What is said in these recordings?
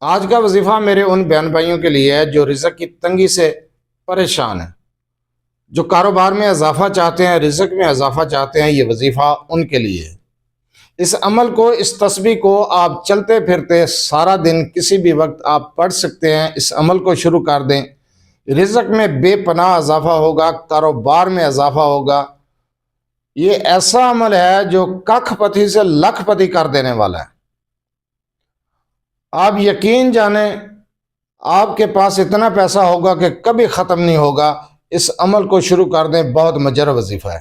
آج کا وظیفہ میرے ان بہن بھائیوں کے لیے ہے جو رزق کی تنگی سے پریشان ہیں، جو کاروبار میں اضافہ چاہتے ہیں، رزق میں اضافہ چاہتے ہیں۔ یہ وظیفہ ان کے لیے ہے۔ اس عمل کو، اس تسبیح کو آپ چلتے پھرتے سارا دن کسی بھی وقت آپ پڑھ سکتے ہیں۔ اس عمل کو شروع کر دیں، رزق میں بے پناہ اضافہ ہوگا، کاروبار میں اضافہ ہوگا۔ یہ ایسا عمل ہے جو ککھ پتی سے لکھ پتی کر دینے والا ہے۔ آپ یقین جانیں آپ کے پاس اتنا پیسہ ہوگا کہ کبھی ختم نہیں ہوگا۔ اس عمل کو شروع کر دیں، بہت مجرب وظیفہ ہے۔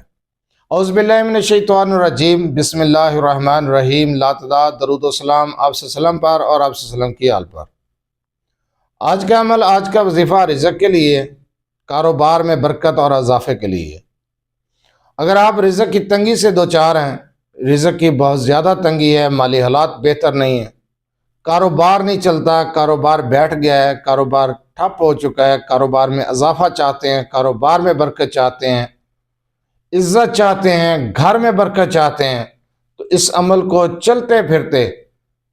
اعوذ باللہ من الشیطان الرجیم، بسم اللہ الرحمن الرحیم۔ لا تعداد درود و سلام آپ صلی اللہ علیہ وسلم پر اور آپ صلی اللہ علیہ وسلم کی آل پر۔ آج کا عمل، آج کا وظیفہ رزق کے لیے، کاروبار میں برکت اور اضافے کے لیے۔ اگر آپ رزق کی تنگی سے دوچار ہیں، رزق کی بہت زیادہ تنگی ہے، مالی حالات بہتر نہیں ہیں، کاروبار نہیں چلتا، کاروبار بیٹھ گیا ہے، کاروبار ٹھپ ہو چکا ہے، کاروبار میں اضافہ چاہتے ہیں، کاروبار میں برکت چاہتے ہیں، عزت چاہتے ہیں، گھر میں برکت چاہتے ہیں، تو اس عمل کو چلتے پھرتے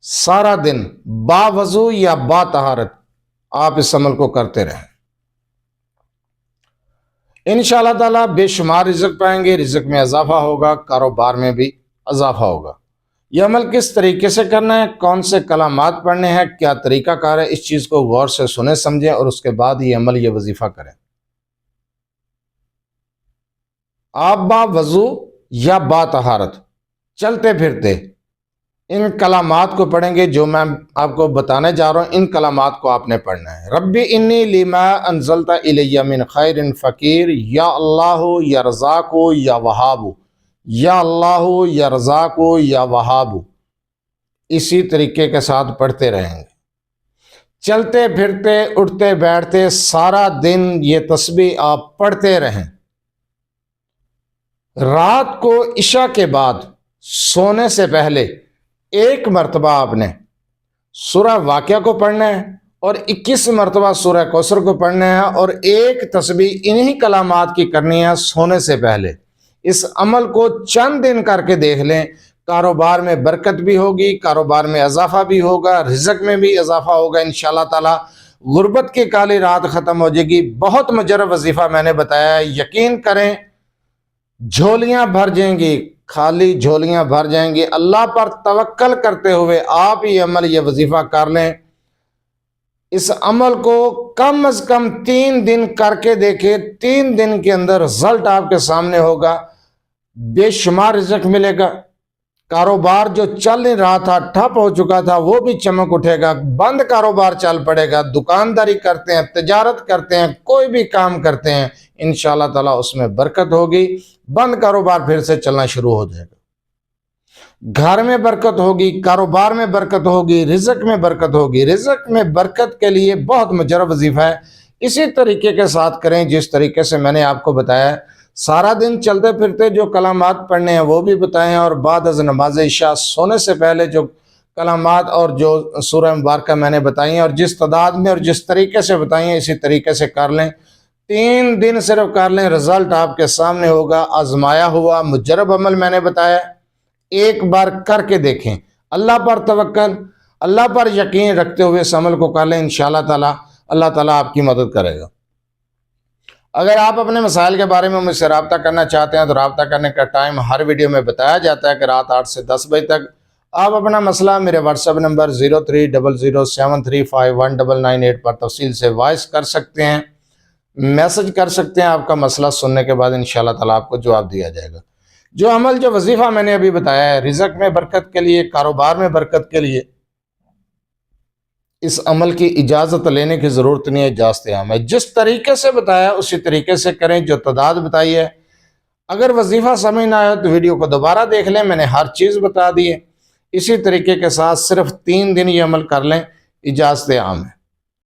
سارا دن با وضو یا با طہارت آپ اس عمل کو کرتے رہیں۔ انشاءاللہ تعالیٰ بے شمار رزق پائیں گے، رزق میں اضافہ ہوگا، کاروبار میں بھی اضافہ ہوگا۔ یہ عمل کس طریقے سے کرنا ہے، کون سے کلمات پڑھنے ہیں، کیا طریقہ کار ہے، اس چیز کو غور سے سنیں سمجھیں اور اس کے بعد یہ عمل، یہ وظیفہ کریں۔ آپ با وضو یا با طہارت چلتے پھرتے ان کلمات کو پڑھیں گے جو میں آپ کو بتانے جا رہا ہوں۔ ان کلمات کو آپ نے پڑھنا ہے۔ ربی انی لما انزلت الی من خیر فقیر، یا اللہ یا رزاق یا وہاب، یا اللہ یا رزاق یا وہاب۔ اسی طریقے کے ساتھ پڑھتے رہیں گے، چلتے پھرتے اٹھتے بیٹھتے سارا دن یہ تسبیح آپ پڑھتے رہیں۔ رات کو عشاء کے بعد سونے سے پہلے ایک مرتبہ آپ نے سورہ واقعہ کو پڑھنا ہے اور 21 مرتبہ سورہ کوثر کو پڑھنا ہے، اور ایک تسبیح انہی کلمات کی کرنی ہے سونے سے پہلے۔ اس عمل کو چند دن کر کے دیکھ لیں، کاروبار میں برکت بھی ہوگی، کاروبار میں اضافہ بھی ہوگا، رزق میں بھی اضافہ ہوگا انشاءاللہ تعالی۔ غربت کی کالی رات ختم ہو جائے گی۔ بہت مجرب وظیفہ میں نے بتایا ہے، یقین کریں جھولیاں بھر جائیں گی، خالی جھولیاں بھر جائیں گی۔ اللہ پر توکل کرتے ہوئے آپ یہ عمل، یہ وظیفہ کر لیں۔ اس عمل کو کم از کم 3 دن کر کے دیکھیں، 3 دن کے اندر رزلٹ آپ کے سامنے ہوگا، بے شمار رزق ملے گا۔ کاروبار جو چل نہیں رہا تھا، ٹھپ ہو چکا تھا، وہ بھی چمک اٹھے گا، بند کاروبار چل پڑے گا۔ دکانداری کرتے ہیں، تجارت کرتے ہیں، کوئی بھی کام کرتے ہیں، انشاءاللہ تعالیٰ اس میں برکت ہوگی، بند کاروبار پھر سے چلنا شروع ہو جائے گا۔ گھر میں برکت ہوگی، کاروبار میں برکت ہوگی، رزق میں برکت ہوگی۔ رزق میں برکت کے لیے بہت مجرب وظیفہ ہے، اسی طریقے کے ساتھ کریں جس طریقے سے میں نے آپ کو بتایا ہے۔ سارا دن چلتے پھرتے جو کلمات پڑھنے ہیں وہ بھی بتائیں، اور بعد از نماز عشاء سونے سے پہلے جو کلمات اور جو سورہ مبارکہ میں نے بتائی ہیں اور جس تعداد میں اور جس طریقے سے بتائی ہیں، اسی طریقے سے کر لیں۔ 3 دن صرف کر لیں، رزلٹ آپ کے سامنے ہوگا۔ آزمایا ہوا مجرب عمل میں نے بتایا، ایک بار کر کے دیکھیں۔ اللہ پر توکل، اللہ پر یقین رکھتے ہوئے اس عمل کو کر لیں، انشاءاللہ تعالی اللہ تعالیٰ آپ کی مدد کرے گا۔ اگر آپ اپنے مسائل کے بارے میں مجھ سے رابطہ کرنا چاہتے ہیں تو رابطہ کرنے کا ٹائم ہر ویڈیو میں بتایا جاتا ہے کہ رات 8 سے 10 بجے تک آپ اپنا مسئلہ میرے واٹس ایپ نمبر 030073519998 پر تفصیل سے وائس کر سکتے ہیں، میسج کر سکتے ہیں۔ آپ کا مسئلہ سننے کے بعد انشاءاللہ تعالیٰ آپ کو جواب دیا جائے گا۔ جو عمل، جو وظیفہ میں نے ابھی بتایا ہے، رزق میں برکت کے لیے، کاروبار میں برکت کے لیے، اس عمل کی اجازت لینے کی ضرورت نہیں ہے، اجازت عام ہے۔ جس طریقے سے بتایا اسی طریقے سے کریں، جو تعداد بتائی ہے۔ اگر وظیفہ سمجھ نہ آئے تو ویڈیو کو دوبارہ دیکھ لیں، میں نے ہر چیز بتا دی ہے۔ اسی طریقے کے ساتھ صرف 3 دن یہ عمل کر لیں، اجازت عام ہے۔